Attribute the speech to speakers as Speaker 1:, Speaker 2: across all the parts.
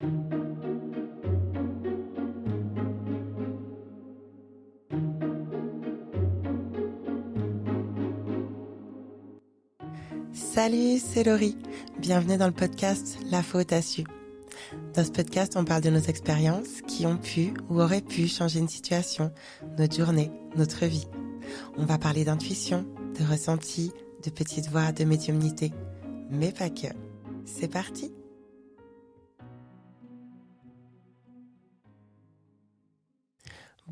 Speaker 1: Salut, c'est Laurie. Bienvenue dans le podcast La faute à su. Dans ce podcast, on parle de nos expériences qui ont pu ou auraient pu changer une situation, notre journée, notre vie. On va parler d'intuition, de ressenti, de petites voix, de médiumnité, mais pas que. C'est parti!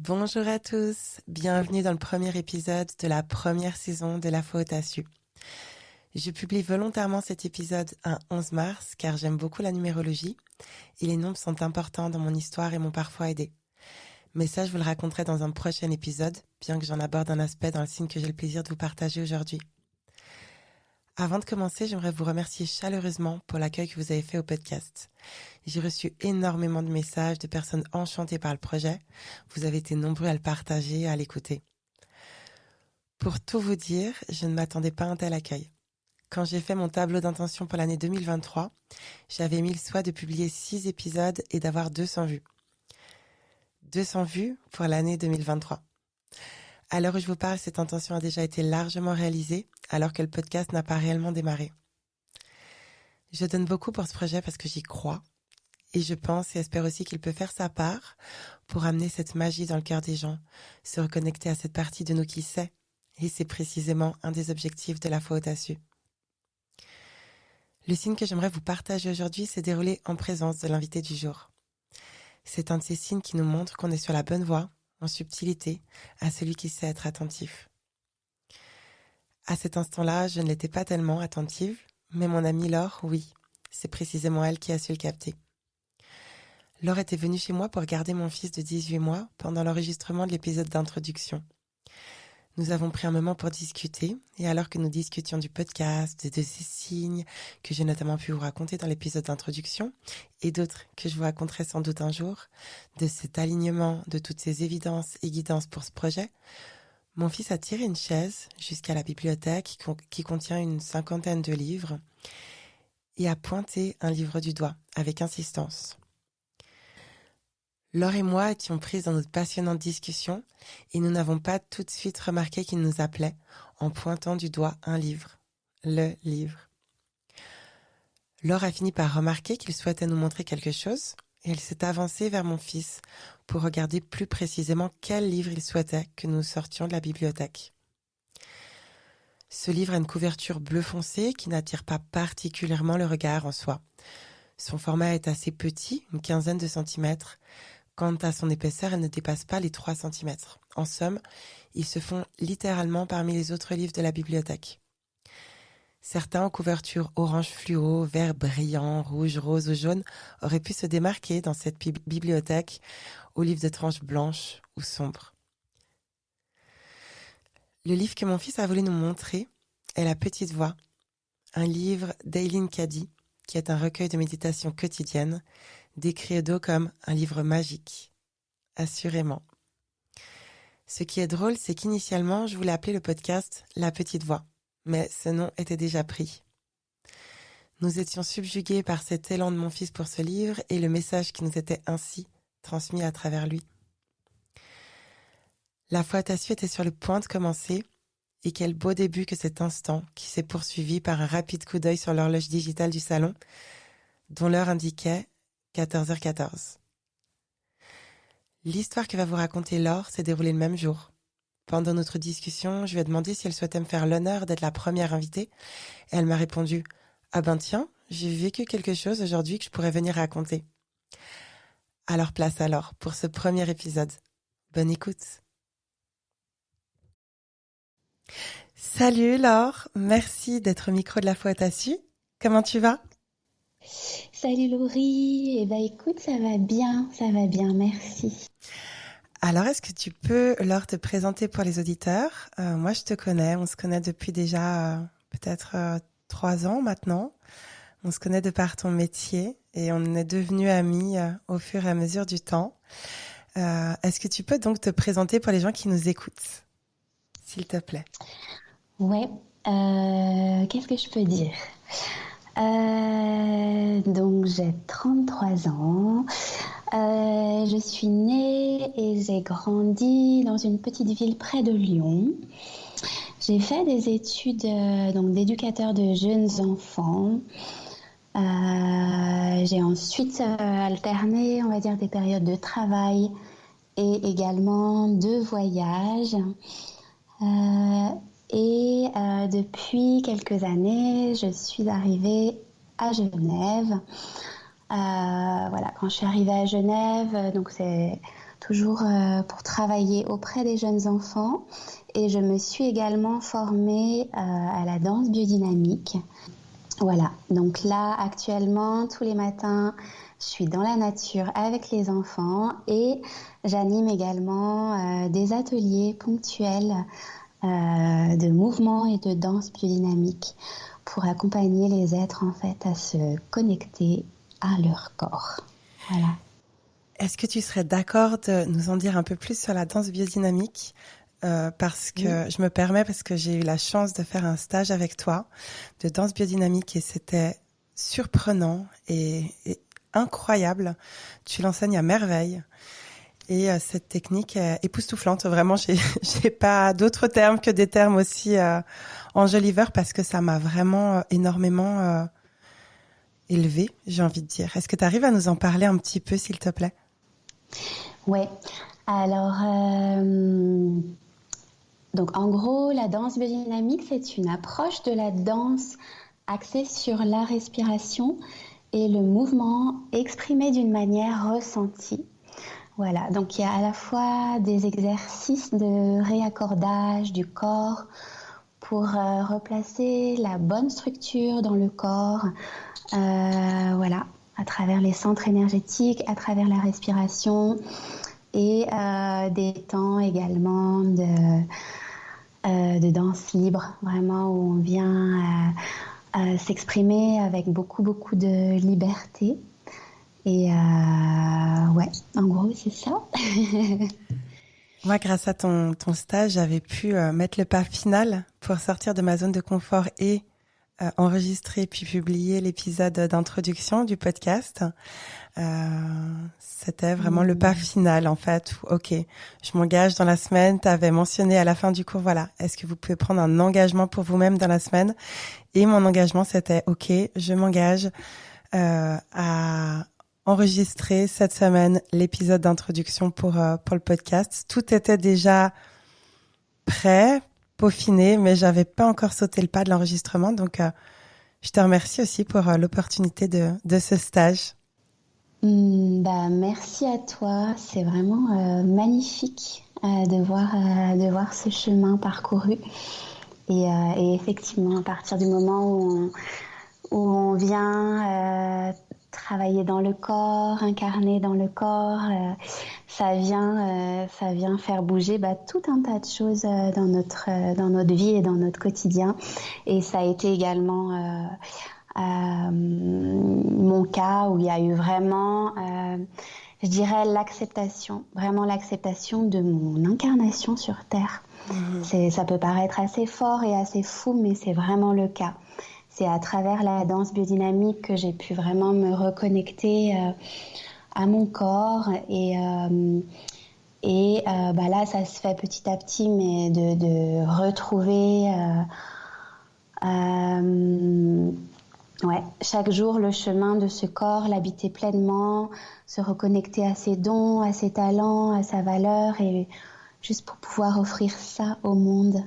Speaker 1: Bonjour à tous, bienvenue dans le premier épisode de la première saison de La faute à su. Je publie volontairement cet épisode un 11 mars car j'aime beaucoup la numérologie et les nombres sont importants dans mon histoire et m'ont parfois aidé. Mais ça, je vous le raconterai dans un prochain épisode, bien que j'en aborde un aspect dans le signe que j'ai le plaisir de vous partager aujourd'hui. Avant de commencer, j'aimerais vous remercier chaleureusement pour l'accueil que vous avez fait au podcast. J'ai reçu énormément de messages de personnes enchantées par le projet. Vous avez été nombreux à le partager, à l'écouter. Pour tout vous dire, je ne m'attendais pas à un tel accueil. Quand j'ai fait mon tableau d'intention pour l'année 2023, j'avais mis le souhait de publier 6 épisodes et d'avoir 200 vues. 200 vues pour l'année 2023. À l'heure où je vous parle, cette intention a déjà été largement réalisée, alors que le podcast n'a pas réellement démarré. Je donne beaucoup pour ce projet parce que j'y crois, et je pense et espère aussi qu'il peut faire sa part pour amener cette magie dans le cœur des gens, se reconnecter à cette partie de nous qui sait, et c'est précisément un des objectifs de La faute à su. Le signe que j'aimerais vous partager aujourd'hui s'est déroulé en présence de l'invité du jour. C'est un de ces signes qui nous montre qu'on est sur la bonne voie, en subtilité, à celui qui sait être attentif. À cet instant-là, je ne l'étais pas tellement attentive, mais mon amie Laure, oui, c'est précisément elle qui a su le capter. Laure était venue chez moi pour garder mon fils de 18 mois pendant l'enregistrement de l'épisode d'introduction. Nous avons pris un moment pour discuter, et alors que nous discutions du podcast, de ces signes que j'ai notamment pu vous raconter dans l'épisode d'introduction, et d'autres que je vous raconterai sans doute un jour, de cet alignement, de toutes ces évidences et guidances pour ce projet, mon fils a tiré une chaise jusqu'à la bibliothèque qui contient une 50aine de livres, et a pointé un livre du doigt, avec insistance. Laure et moi étions prises dans notre passionnante discussion et nous n'avons pas tout de suite remarqué qu'il nous appelait en pointant du doigt un livre, le livre. Laure a fini par remarquer qu'il souhaitait nous montrer quelque chose et elle s'est avancée vers mon fils pour regarder plus précisément quel livre il souhaitait que nous sortions de la bibliothèque. Ce livre a une couverture bleu foncé qui n'attire pas particulièrement le regard en soi. Son format est assez petit, une 15aine de centimètres. Quant à son épaisseur, elle ne dépasse pas les 3 cm. En somme, ils se font littéralement parmi les autres livres de la bibliothèque. Certains en couverture orange fluo, vert brillant, rouge, rose ou jaune auraient pu se démarquer dans cette bibliothèque aux livres de tranches blanches ou sombres. Le livre que mon fils a voulu nous montrer est La petite voix, un livre d'Eileen Cady, qui est un recueil de méditation quotidienne, décrit Edo comme un livre magique. Assurément. Ce qui est drôle, c'est qu'initialement, je voulais appeler le podcast La petite voix, mais ce nom était déjà pris. Nous étions subjugués par cet élan de mon fils pour ce livre et le message qui nous était ainsi transmis à travers lui. La faute à su était sur le point de commencer, et quel beau début que cet instant qui s'est poursuivi par un rapide coup d'œil sur l'horloge digitale du salon, dont l'heure indiquait 14h14. L'histoire que va vous raconter Laure s'est déroulée le même jour. Pendant notre discussion, je lui ai demandé si elle souhaitait me faire l'honneur d'être la première invitée, et elle m'a répondu « Ah ben tiens, j'ai vécu quelque chose aujourd'hui que je pourrais venir raconter. » Alors place à Laure pour ce premier épisode. Bonne écoute. Salut Laure, merci d'être au micro de La faute à su. Comment tu vas ?
Speaker 2: Salut Laurie, écoute, ça va bien, merci.
Speaker 1: Alors, est-ce que tu peux, Laure, te présenter pour les auditeurs ? Moi, je te connais, on se connaît depuis déjà peut-être 3 ans maintenant. On se connaît de par ton métier et on est devenus amis au fur et à mesure du temps. Est-ce que tu peux donc te présenter pour les gens qui nous écoutent, s'il te plaît ?
Speaker 2: Ouais, qu'est-ce que je peux dire ? Donc j'ai 33 ans. Je suis née et j'ai grandi dans une petite ville près de Lyon. J'ai fait des études donc d'éducateur de jeunes enfants. J'ai ensuite alterné, on va dire, des périodes de travail et également de voyage. Depuis quelques années, je suis arrivée à Genève. Voilà, quand je suis arrivée à Genève, donc c'est toujours pour travailler auprès des jeunes enfants. Et je me suis également formée à la danse biodynamique. Voilà, donc là, actuellement, tous les matins, je suis dans la nature avec les enfants et j'anime également des ateliers ponctuels de mouvement et de danse biodynamique pour accompagner les êtres en fait à se connecter à leur corps. Voilà.
Speaker 1: Est-ce que tu serais d'accord de nous en dire un peu plus sur la danse biodynamique? Parce que je me permets, parce que j'ai eu la chance de faire un stage avec toi de danse biodynamique et c'était surprenant et incroyable. Tu l'enseignes à merveille et cette technique est époustouflante. Vraiment, j'ai pas d'autres termes que des termes aussi enjoliveurs parce que ça m'a vraiment énormément élevée, j'ai envie de dire. Est-ce que tu arrives à nous en parler un petit peu, s'il te plaît?
Speaker 2: Ouais. Alors, donc en gros, la danse biodynamique, c'est une approche de la danse axée sur la respiration et le mouvement exprimé d'une manière ressentie. Voilà, donc il y a à la fois des exercices de réaccordage du corps pour replacer la bonne structure dans le corps, voilà, à travers les centres énergétiques, à travers la respiration et des temps également de danse libre, vraiment où on vient s'exprimer avec beaucoup de liberté. Et ouais, en gros, c'est ça.
Speaker 1: Moi, grâce à ton stage, j'avais pu mettre le pas final pour sortir de ma zone de confort et enregistrer puis publier l'épisode d'introduction du podcast. C'était vraiment le pas final, en fait. Où, ok, je m'engage dans la semaine. Tu avais mentionné à la fin du cours, voilà, est-ce que vous pouvez prendre un engagement pour vous-même dans la semaine? Et mon engagement, c'était, ok, je m'engage à enregistrer cette semaine l'épisode d'introduction pour le podcast. Tout était déjà prêt, peaufiné, mais j'avais pas encore sauté le pas de l'enregistrement. Donc, je te remercie aussi pour l'opportunité de ce stage.
Speaker 2: Merci à toi. C'est vraiment magnifique de voir ce chemin parcouru. Et effectivement, à partir du moment où on vient travailler dans le corps, incarner dans le corps, ça vient faire bouger tout un tas de choses dans notre vie et dans notre quotidien. Et ça a été également mon cas où il y a eu vraiment, je dirais, vraiment l'acceptation de mon incarnation sur Terre. Ça peut paraître assez fort et assez fou, mais c'est vraiment le cas. C'est à travers la danse biodynamique que j'ai pu vraiment me reconnecter à mon corps et là ça se fait petit à petit, mais de retrouver chaque jour le chemin de ce corps, l'habiter pleinement, se reconnecter à ses dons, à ses talents, à sa valeur, et juste pour pouvoir offrir ça au monde.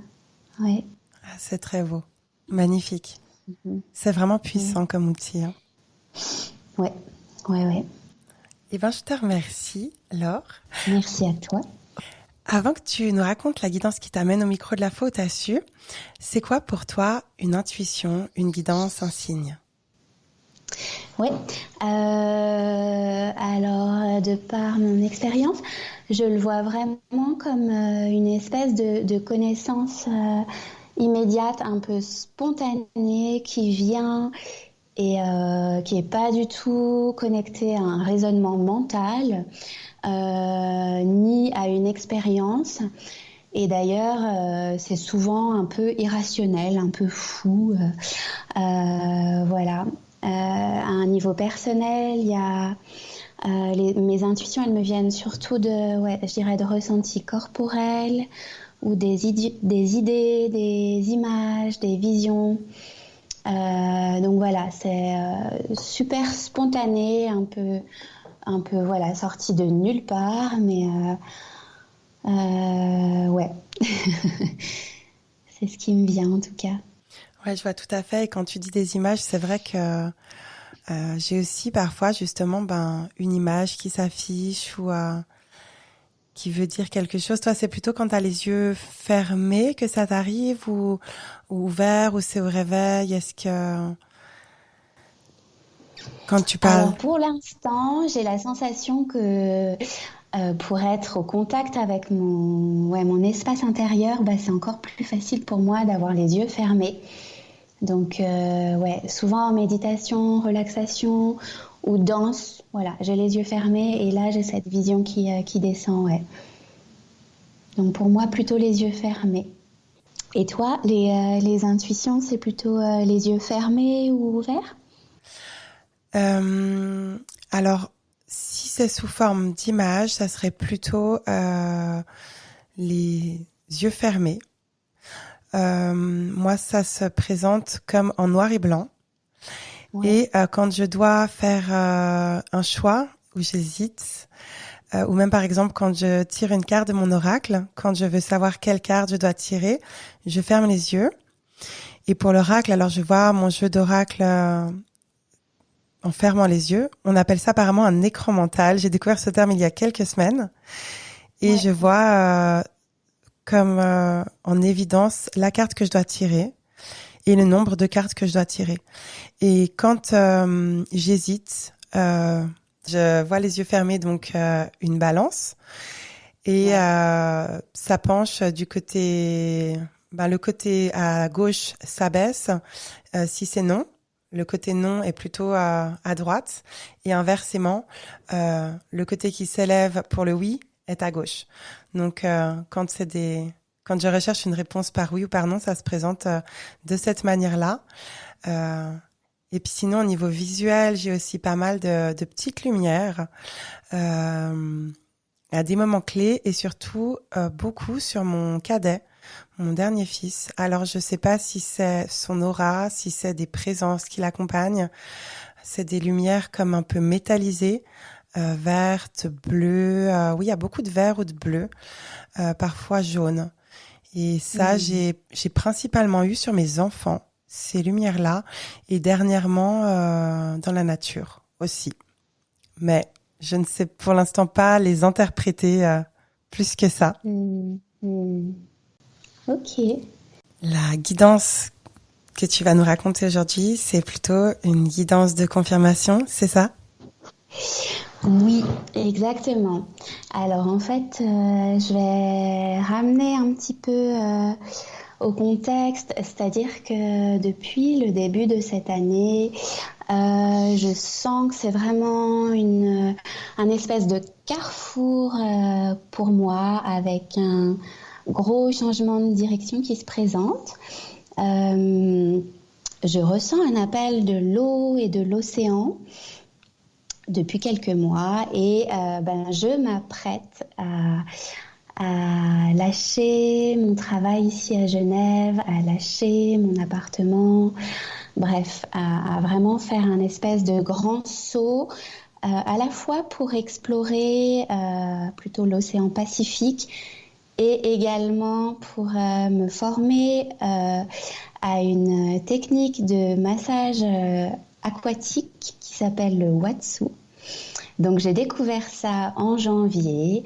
Speaker 2: Ouais.
Speaker 1: Ah, c'est très beau, magnifique. C'est vraiment puissant comme outil. Hein.
Speaker 2: Ouais.
Speaker 1: Eh bien, je te remercie, Laure.
Speaker 2: Merci à toi.
Speaker 1: Avant que tu nous racontes la guidance qui t'amène au micro de la faute à su, c'est quoi pour toi une intuition, une guidance, un signe?
Speaker 2: Oui. Alors, de par mon expérience, je le vois vraiment comme une espèce de connaissance immédiate, un peu spontanée, qui vient et qui est pas du tout connectée à un raisonnement mental, ni à une expérience, Et d'ailleurs, c'est souvent un peu irrationnel, un peu fou. Voilà. À un niveau personnel, il y a mes intuitions, elles me viennent surtout ouais, je dirais de ressentis corporels ou des idées, des images, des visions. Donc voilà, c'est super spontané, un peu voilà, sorti de nulle part, mais ouais, c'est ce qui me vient en tout cas.
Speaker 1: Ouais, je vois tout à fait. Et quand tu dis des images, c'est vrai que j'ai aussi parfois justement une image qui s'affiche ou qui veut dire quelque chose. Toi, c'est plutôt quand tu as les yeux fermés que ça t'arrive ou ouverts ou c'est au réveil. Est-ce que quand tu parles...
Speaker 2: Alors pour l'instant, j'ai la sensation que pour être au contact avec ouais, mon espace intérieur, bah, c'est encore plus facile pour moi d'avoir les yeux fermés. Donc ouais, souvent en méditation, relaxation ou danse, voilà, j'ai les yeux fermés et là j'ai cette vision qui descend, ouais. Donc pour moi, plutôt les yeux fermés. Et toi, les intuitions, c'est plutôt les yeux fermés ou ouverts?
Speaker 1: Euh, alors, si c'est sous forme d'image, ça serait plutôt les yeux fermés. Moi, ça se présente comme en noir et blanc.
Speaker 2: Ouais,
Speaker 1: Et quand je dois faire un choix où j'hésite, ou même par exemple quand je tire une carte de mon oracle, quand je veux savoir quelle carte je dois tirer, je ferme les yeux. Et pour l'oracle, alors je vois mon jeu d'oracle en fermant les yeux. On appelle ça apparemment un nécromental. J'ai découvert ce terme il y a quelques semaines. Et
Speaker 2: ouais.
Speaker 1: je vois comme en évidence la carte que je dois tirer et le nombre de cartes que je dois tirer. Et quand j'hésite, je vois les yeux fermés, donc une balance. Et
Speaker 2: Ouais.
Speaker 1: ça penche du côté... le côté à gauche s'abaisse si c'est non. Le côté non est plutôt à droite. Et inversement, le côté qui s'élève pour le oui est à gauche. Donc, quand je recherche une réponse par oui ou par non, ça se présente de cette manière-là. Euh, et puis sinon, au niveau visuel, j'ai aussi pas mal de petites lumières à des moments clés et surtout beaucoup sur mon cadet, mon dernier fils. Alors, je sais pas si c'est son aura, si c'est des présences qui l'accompagnent. C'est des lumières comme un peu métallisées, vertes, bleues. Oui, il y a beaucoup de vert ou de bleu, parfois jaune. Et ça,
Speaker 2: Hmm.
Speaker 1: j'ai principalement eu sur mes enfants, ces lumières-là, et dernièrement dans la nature aussi. Mais je ne sais pour l'instant pas les interpréter plus que ça.
Speaker 2: Hmm. Hmm. Ok.
Speaker 1: La guidance que tu vas nous raconter aujourd'hui, c'est plutôt une guidance de confirmation, c'est ça?
Speaker 2: Oui, exactement. Alors en fait, je vais ramener un petit peu au contexte, c'est-à-dire que depuis le début de cette année, je sens que c'est vraiment un espèce de carrefour pour moi avec un gros changement de direction qui se présente. Euh, je ressens un appel de l'eau et de l'océan depuis quelques mois et je m'apprête à lâcher mon travail ici à Genève, à lâcher mon appartement, bref, à vraiment faire un espèce de grand saut à la fois pour explorer plutôt l'océan Pacifique et également pour me former à une technique de massage aquatique qui s'appelle le Watsu. Donc j'ai découvert ça en janvier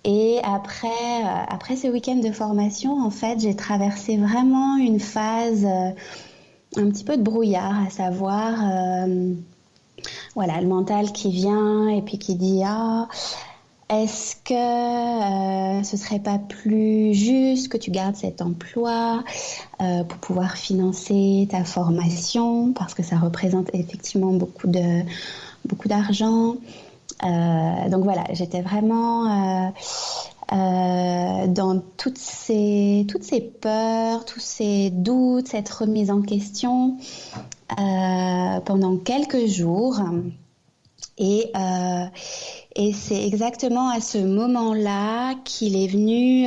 Speaker 2: et après ce week-end de formation, en fait, j'ai traversé vraiment une phase un petit peu de brouillard, à savoir voilà, le mental qui vient et puis qui dit ah, est-ce que ce serait pas plus juste que tu gardes cet emploi pour pouvoir financer ta formation parce que ça représente effectivement beaucoup d'argent. Donc voilà, j'étais vraiment dans toutes ces peurs, tous ces doutes, cette remise en question pendant quelques jours. Et c'est exactement à ce moment-là qu'il est venu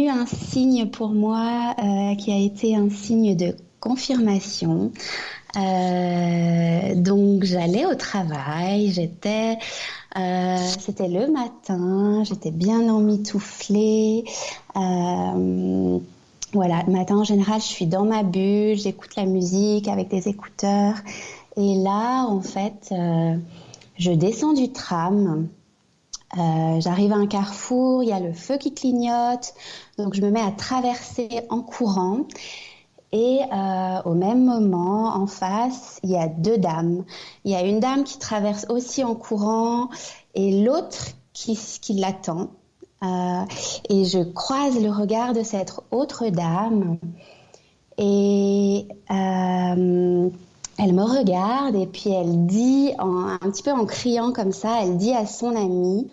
Speaker 2: un signe pour moi qui a été un signe de confirmation. Donc j'allais au travail, c'était le matin, j'étais bien emmitouflée. Voilà, le matin en général, je suis dans ma bulle, j'écoute la musique avec des écouteurs. Et là, en fait, je descends du tram. J'arrive à un carrefour, il y a le feu qui clignote, donc je me mets à traverser en courant. Et au même moment, en face, il y a deux dames. Il y a une dame qui traverse aussi en courant et l'autre qui l'attend. Et je croise le regard de cette autre dame et elle me regarde et puis elle dit, un petit peu en criant comme ça, elle dit à son amie,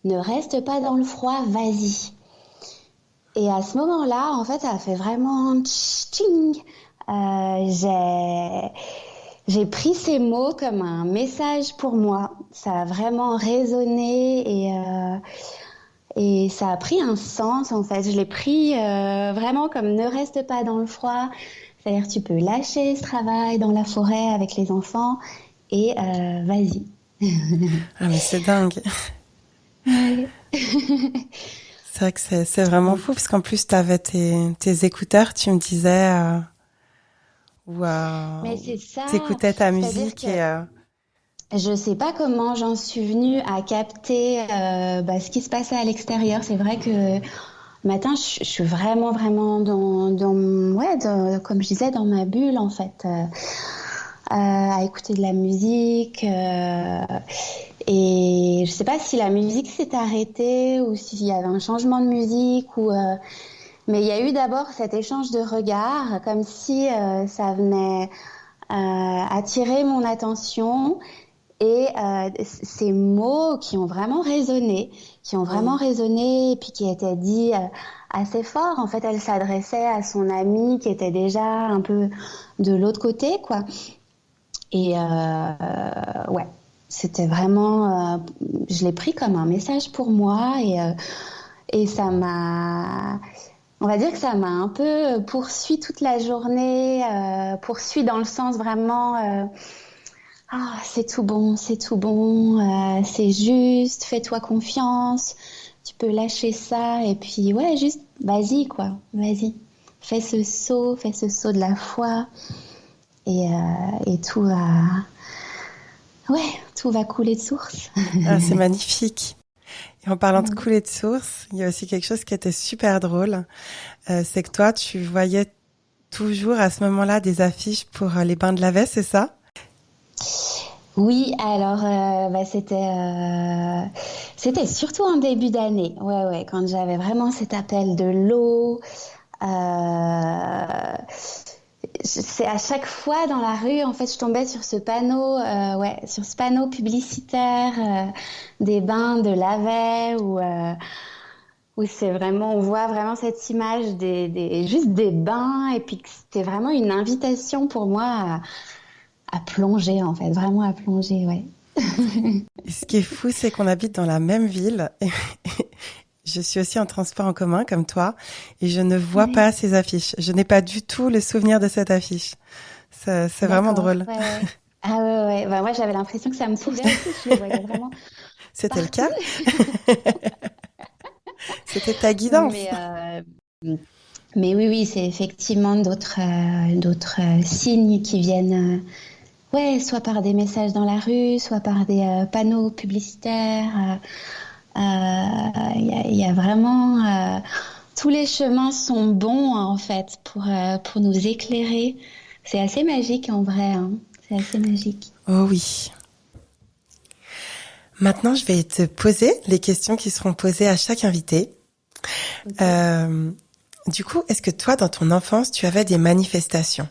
Speaker 2: ne reste pas dans le froid, vas-y. Et à ce moment-là, en fait, ça a fait vraiment tching. J'ai pris ces mots comme un message pour moi. Ça a vraiment résonné et ça a pris un sens, en fait. Je l'ai pris vraiment comme ne reste pas dans le froid. C'est-à-dire tu peux lâcher ce travail dans la forêt avec les enfants et vas-y.
Speaker 1: Ah, mais c'est dingue.
Speaker 2: Ouais.
Speaker 1: C'est vrai que c'est vraiment fou, parce qu'en plus, tu avais tes écouteurs, tu me disais, ou
Speaker 2: Mais c'est
Speaker 1: tu
Speaker 2: ça,
Speaker 1: écoutais ta
Speaker 2: c'est-à-dire
Speaker 1: musique
Speaker 2: que
Speaker 1: et...
Speaker 2: je sais pas comment j'en suis venue à capter ce qui se passait à l'extérieur. C'est vrai que le matin, je suis vraiment, vraiment comme je disais, dans ma bulle en fait, à écouter de la musique. Et je sais pas si la musique s'est arrêtée ou s'il y avait un changement de musique mais il y a eu d'abord cet échange de regards, comme si ça venait attirer mon attention. Et ces mots qui ont vraiment résonné et puis qui étaient dits assez fort. En fait, elle s'adressait à son amie qui était déjà un peu de l'autre côté, quoi. Et ouais, c'était vraiment, je l'ai pris comme un message pour moi et ça m'a, on va dire que ça m'a un peu poursuivi toute la journée, poursuivi dans le sens vraiment. Ah, c'est tout bon, c'est juste, fais-toi confiance, tu peux lâcher ça et puis ouais, juste vas-y quoi, vas-y, fais ce saut de la foi et tout va couler de source.
Speaker 1: Ah, c'est magnifique. Et en parlant de couler de source, il y a aussi quelque chose qui était super drôle. C'est que toi, tu voyais toujours à ce moment-là des affiches pour les bains de la Veste, c'est ça?
Speaker 2: Oui, alors c'était surtout en début d'année, ouais, quand j'avais vraiment cet appel de l'eau. Euh, c'est à chaque fois dans la rue, en fait, je tombais sur ce panneau, sur ce panneau publicitaire des bains de Lavey où c'est vraiment, on voit vraiment cette image juste des bains et puis que c'était vraiment une invitation pour moi à plonger en fait, vraiment à plonger, ouais.
Speaker 1: Et ce qui est fou, c'est qu'on habite dans la même ville. Et je suis aussi en transport en commun comme toi et je ne vois
Speaker 2: Ouais.
Speaker 1: pas ces affiches. Je n'ai pas du tout le souvenir de cette affiche. C'est vraiment
Speaker 2: D'accord,
Speaker 1: drôle.
Speaker 2: ouais. Ah ouais. Bah, moi j'avais l'impression que ça me suivait aussi, je les voyais vraiment
Speaker 1: C'était le
Speaker 2: partout.
Speaker 1: cas? C'était ta guidance.
Speaker 2: Mais, mais oui, c'est effectivement d'autres signes qui viennent, soit par des messages dans la rue, soit par des panneaux publicitaires. Il y a vraiment tous les chemins sont bons en fait pour nous éclairer. C'est assez magique en vrai, hein. C'est assez magique.
Speaker 1: Oh oui. Maintenant, je vais te poser les questions qui seront posées à chaque invité.
Speaker 2: Ok.
Speaker 1: Du coup, est-ce que toi, dans ton enfance, tu avais des manifestations?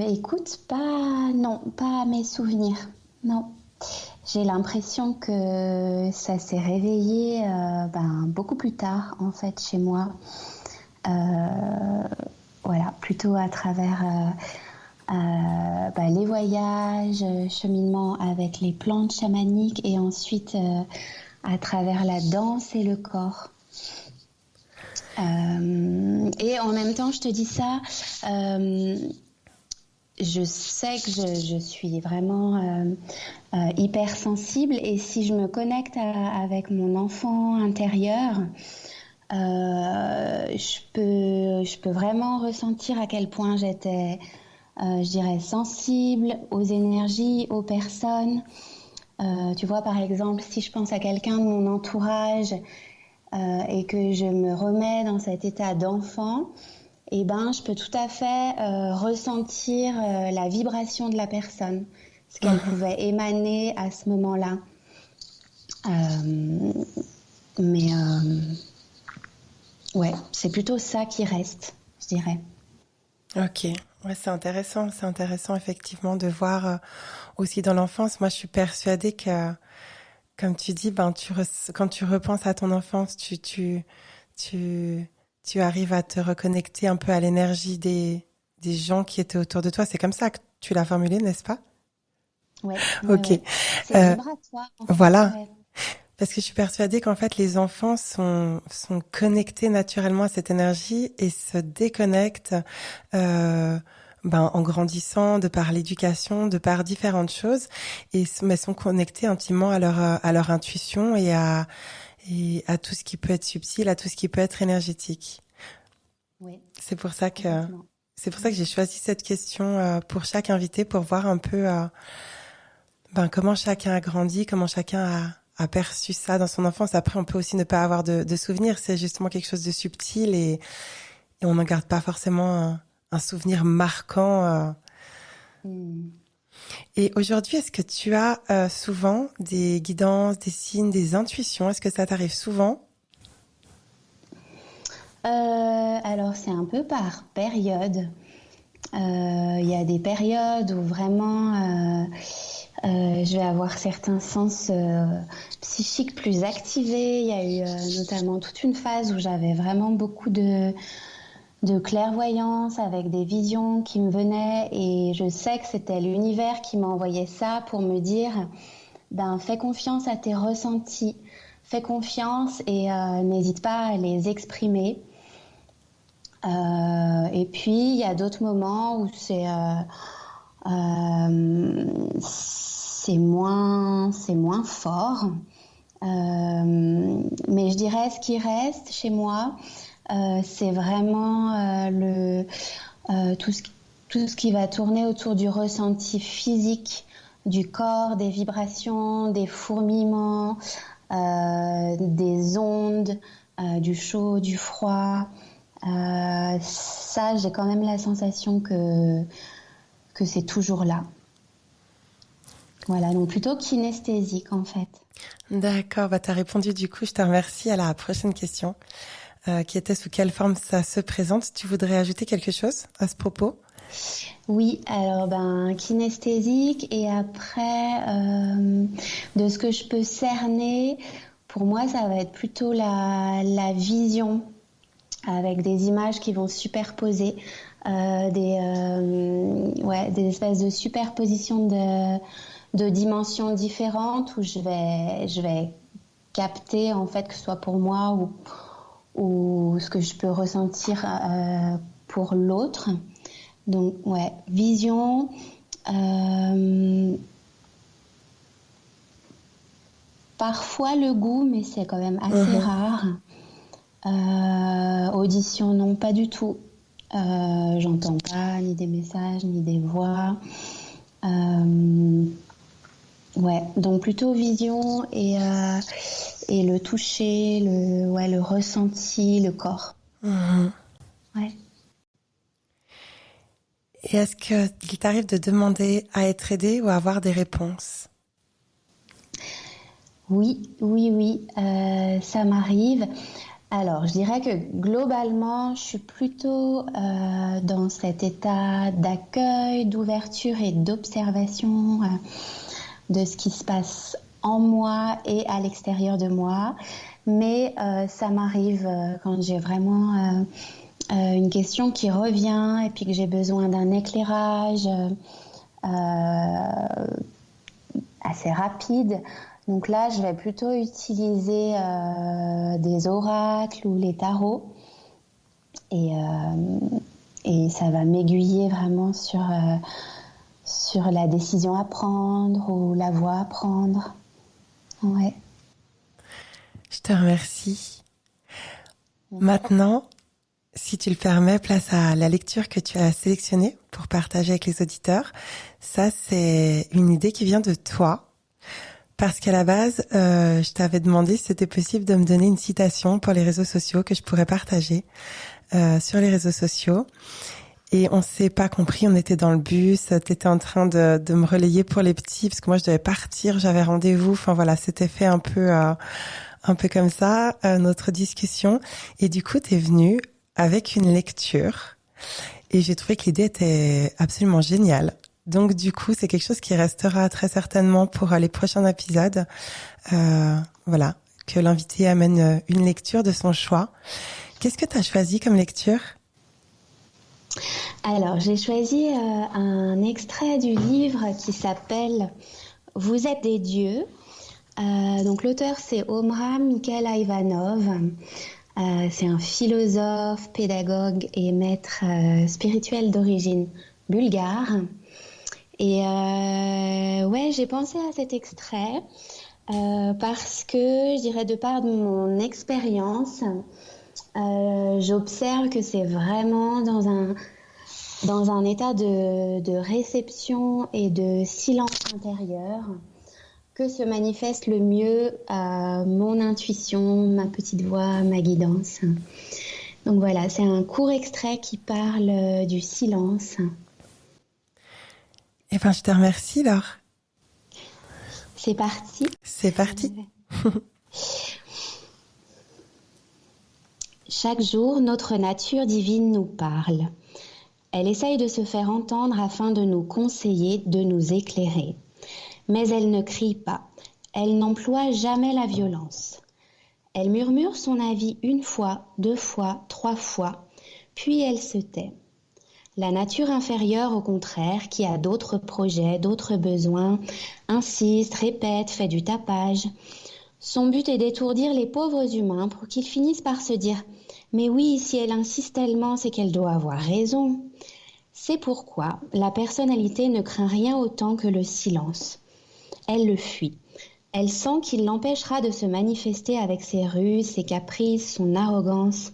Speaker 2: Écoute, non, pas à mes souvenirs. Non. j'ai l'impression que ça s'est réveillé beaucoup plus tard en fait chez moi. Voilà, plutôt à travers les voyages, cheminement avec les plantes chamaniques et ensuite à travers la danse et le corps. Et en même temps, je te dis ça, je sais que je suis vraiment hypersensible et si je me connecte avec mon enfant intérieur, je peux vraiment ressentir à quel point j'étais, je dirais, sensible aux énergies, aux personnes. Tu vois, par exemple, si je pense à quelqu'un de mon entourage et que je me remets dans cet état d'enfant, eh ben, je peux tout à fait ressentir la vibration de la personne, ce qu'elle pouvait émaner à ce moment-là. Mais ouais, c'est plutôt ça qui reste, je dirais.
Speaker 1: Ok, ouais, c'est intéressant effectivement de voir aussi dans l'enfance. Moi, je suis persuadée que, comme tu dis, quand tu repenses à ton enfance, tu, tu arrives à te reconnecter un peu à l'énergie des gens qui étaient autour de toi. C'est comme ça que tu l'as formulé, n'est-ce pas?
Speaker 2: Ouais, ouais,
Speaker 1: Ok,
Speaker 2: ouais. C'est
Speaker 1: Euh,
Speaker 2: vibratoire, en fait.
Speaker 1: voilà.
Speaker 2: Ouais.
Speaker 1: Parce que je suis persuadée qu'en fait, les enfants sont connectés naturellement à cette énergie et se déconnectent euh, en grandissant, de par l'éducation, de par différentes choses, mais sont connectés intimement à leur intuition et à tout ce qui peut être subtil, à tout ce qui peut être énergétique.
Speaker 2: Ouais,
Speaker 1: C'est pour ça que,
Speaker 2: complètement.
Speaker 1: c'est pour ça que
Speaker 2: Mm.
Speaker 1: j'ai choisi cette question pour chaque invité pour voir un peu comment chacun a grandi, comment chacun a perçu ça dans son enfance. Après, on peut aussi ne pas avoir de souvenirs. C'est justement quelque chose de subtil et on n'en garde pas forcément un souvenir marquant.
Speaker 2: Mm.
Speaker 1: Et aujourd'hui, est-ce que tu as souvent des guidances, des signes, des intuitions? Est-ce que ça t'arrive souvent?
Speaker 2: Alors, c'est un peu par période. Il y a des périodes où vraiment je vais avoir certains sens psychiques plus activés. Il y a eu notamment toute une phase où j'avais vraiment beaucoup de clairvoyance avec des visions qui me venaient et je sais que c'était l'univers qui m'envoyait ça pour me dire fais confiance à tes ressentis, fais confiance et n'hésite pas à les exprimer. Et puis il y a d'autres moments où c'est moins fort. Mais je dirais ce qui reste chez moi, c'est vraiment tout ce qui va tourner autour du ressenti physique du corps, des vibrations, des fourmillements, des ondes, du chaud, du froid. Ça, j'ai quand même la sensation que c'est toujours là. Voilà, donc plutôt kinesthésique en fait.
Speaker 1: D'accord, t'as répondu du coup. Je te remercie. À la prochaine question, qui était sous quelle forme ça se présente. Tu voudrais ajouter quelque chose à ce propos?
Speaker 2: Oui, alors kinesthésique et après de ce que je peux cerner, pour moi ça va être plutôt la vision avec des images qui vont se superposer, des espèces de superposition de dimensions différentes où je vais capter en fait que ce soit pour moi ou ce que je peux ressentir pour l'autre. Donc ouais, vision, parfois le goût, mais c'est quand même assez
Speaker 1: Mhm.
Speaker 2: rare. Audition, non, pas du tout. J'entends pas ni des messages ni des voix. Ouais, donc plutôt vision et le toucher, le ressenti, le corps.
Speaker 1: Mhm.
Speaker 2: Ouais.
Speaker 1: Et est-ce qu'il t'arrive de demander à être aidé ou à avoir des réponses?
Speaker 2: Oui, oui, oui, ça m'arrive. Alors, je dirais que globalement, je suis plutôt dans cet état d'accueil, d'ouverture et d'observation de ce qui se passe en moi et à l'extérieur de moi. Mais ça m'arrive quand j'ai vraiment une question qui revient et puis que j'ai besoin d'un éclairage assez rapide. Donc là, je vais plutôt utiliser des oracles ou les tarots. Et ça va m'aiguiller vraiment sur la décision à prendre ou la voie à prendre. Ouais.
Speaker 1: Je te remercie. Maintenant, si tu le permets, place à la lecture que tu as sélectionnée pour partager avec les auditeurs. Ça, c'est une idée qui vient de toi. Parce qu'à la base, je t'avais demandé si c'était possible de me donner une citation pour les réseaux sociaux que je pourrais partager sur les réseaux sociaux. Et on s'est pas compris, on était dans le bus, t'étais en train de me relayer pour les petits, parce que moi je devais partir, j'avais rendez-vous, enfin voilà, c'était fait un peu comme ça, notre discussion. Et du coup, t'es venue avec une lecture, et j'ai trouvé que l'idée était absolument géniale. Donc du coup, c'est quelque chose qui restera très certainement pour les prochains épisodes. Voilà, que l'invité amène une lecture de son choix. Qu'est-ce que tu as choisi comme lecture ?
Speaker 2: Alors, j'ai choisi un extrait du livre qui s'appelle « Vous êtes des dieux ». Donc l'auteur, c'est Omram Mikhail Ivanov. C'est un philosophe, pédagogue et maître spirituel d'origine bulgare. Et ouais, j'ai pensé à cet extrait parce que, je dirais, de par mon expérience, j'observe que c'est vraiment dans un état de réception et de silence intérieur que se manifeste le mieux mon intuition, ma petite voix, ma guidance. Donc voilà, c'est un court extrait qui parle du silence.
Speaker 1: Eh ben, je te remercie, Laure.
Speaker 2: C'est parti.
Speaker 1: C'est parti.
Speaker 2: Chaque jour, notre nature divine nous parle. Elle essaye de se faire entendre afin de nous conseiller, de nous éclairer. Mais elle ne crie pas. Elle n'emploie jamais la violence. Elle murmure son avis une fois, 2 fois, 3 fois, puis elle se tait. La nature inférieure, au contraire, qui a d'autres projets, d'autres besoins, insiste, répète, fait du tapage. Son but est d'étourdir les pauvres humains pour qu'ils finissent par se dire « Mais oui, si elle insiste tellement, c'est qu'elle doit avoir raison ». C'est pourquoi la personnalité ne craint rien autant que le silence. Elle le fuit. Elle sent qu'il l'empêchera de se manifester avec ses ruses, ses caprices, son arrogance.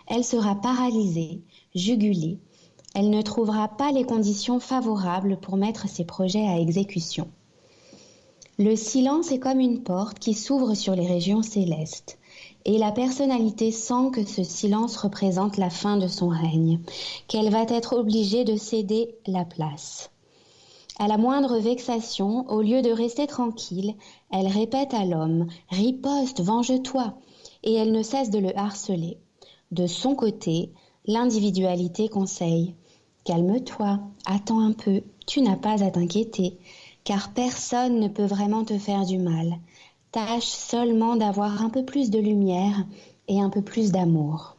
Speaker 2: Elle sera paralysée, jugulée. Elle ne trouvera pas les conditions favorables pour mettre ses projets à exécution. Le silence est comme une porte qui s'ouvre sur les régions célestes. Et la personnalité sent que ce silence représente la fin de son règne, qu'elle va être obligée de céder la place. À la moindre vexation, au lieu de rester tranquille, elle répète à l'homme « Riposte, venge-toi » et elle ne cesse de le harceler. De son côté, l'individualité conseille « Calme-toi, attends un peu, tu n'as pas à t'inquiéter, car personne ne peut vraiment te faire du mal. Tâche seulement d'avoir un peu plus de lumière et un peu plus d'amour. »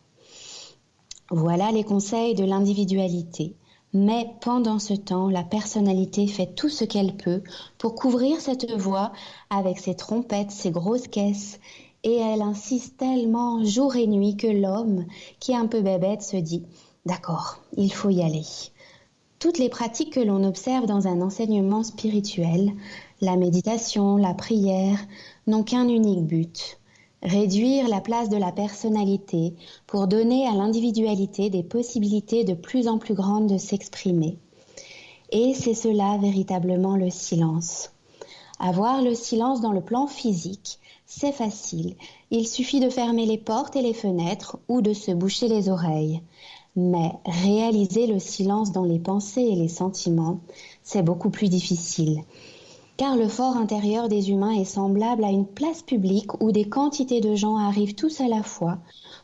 Speaker 2: Voilà les conseils de l'individualité. Mais pendant ce temps, la personnalité fait tout ce qu'elle peut pour couvrir cette voix avec ses trompettes, ses grosses caisses, et elle insiste tellement jour et nuit que l'homme, qui est un peu bébête, se dit « D'accord, il faut y aller ». Toutes les pratiques que l'on observe dans un enseignement spirituel, la méditation, la prière, n'ont qu'un unique but, réduire la place de la personnalité pour donner à l'individualité des possibilités de plus en plus grandes de s'exprimer. Et c'est cela véritablement le silence. Avoir le silence dans le plan physique, c'est facile. Il suffit de fermer les portes et les fenêtres ou de se boucher les oreilles. Mais réaliser le silence dans les pensées et les sentiments, c'est beaucoup plus difficile. Car le fort intérieur des humains est semblable à une place publique où des quantités de gens arrivent tous à la fois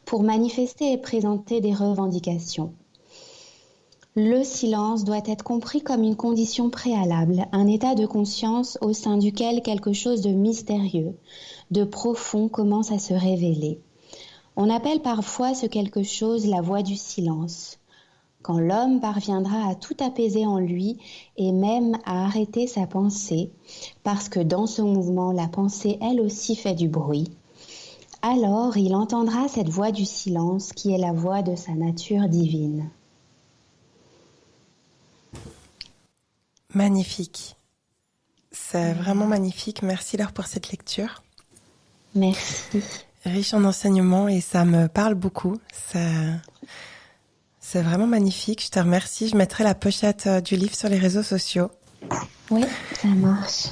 Speaker 2: pour manifester et présenter des revendications. Le silence doit être compris comme une condition préalable, un état de conscience au sein duquel quelque chose de mystérieux, de profond commence à se révéler. On appelle parfois ce quelque chose la voie du silence. Quand l'homme parviendra à tout apaiser en lui et même à arrêter sa pensée, parce que dans ce mouvement, la pensée elle aussi fait du bruit, alors il entendra cette voix du silence qui est la voix de sa nature divine.
Speaker 1: Magnifique. C'est vraiment magnifique. Merci Laure pour cette lecture.
Speaker 2: Merci.
Speaker 1: Riche en enseignements et ça me parle beaucoup. C'est vraiment magnifique. Je te remercie. Je mettrai la pochette du livre sur les réseaux sociaux.
Speaker 2: Oui, ça marche.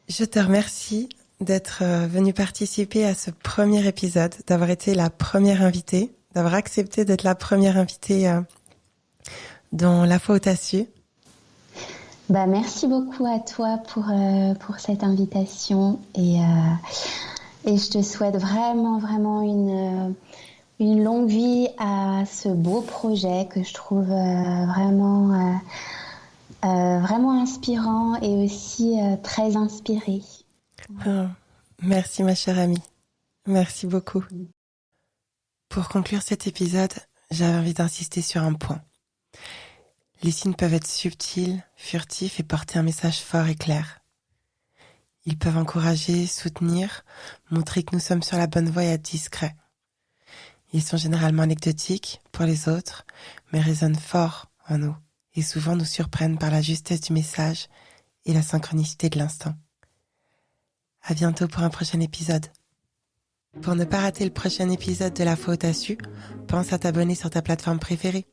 Speaker 1: Je te remercie d'être venue participer à ce premier épisode, d'avoir été la première invitée, d'avoir accepté d'être la première invitée dans La Foi où t'as su.
Speaker 2: Merci beaucoup à toi pour cette invitation et je te souhaite vraiment, vraiment une longue vie à ce beau projet que je trouve vraiment inspirant et aussi très inspiré.
Speaker 1: Oh, merci ma chère amie. Merci beaucoup. Pour conclure cet épisode, j'avais envie d'insister sur un point. Les signes peuvent être subtils, furtifs et porter un message fort et clair. Ils peuvent encourager, soutenir, montrer que nous sommes sur la bonne voie et être discrets. Ils sont généralement anecdotiques pour les autres, mais résonnent fort en nous et souvent nous surprennent par la justesse du message et la synchronicité de l'instant. À bientôt pour un prochain épisode. Pour ne pas rater le prochain épisode de La Foi où t'as su, pense à t'abonner sur ta plateforme préférée.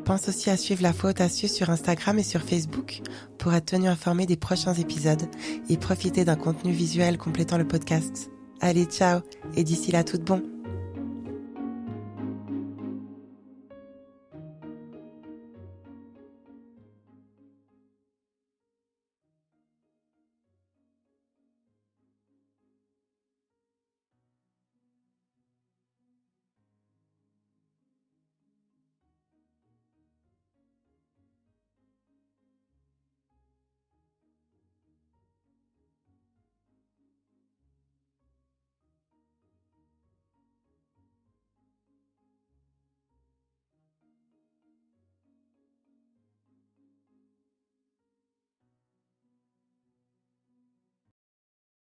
Speaker 1: Pense aussi à suivre La Foi où t'as su sur Instagram et sur Facebook pour être tenu informé des prochains épisodes et profiter d'un contenu visuel complétant le podcast. Allez, ciao, et d'ici là, tout de bon.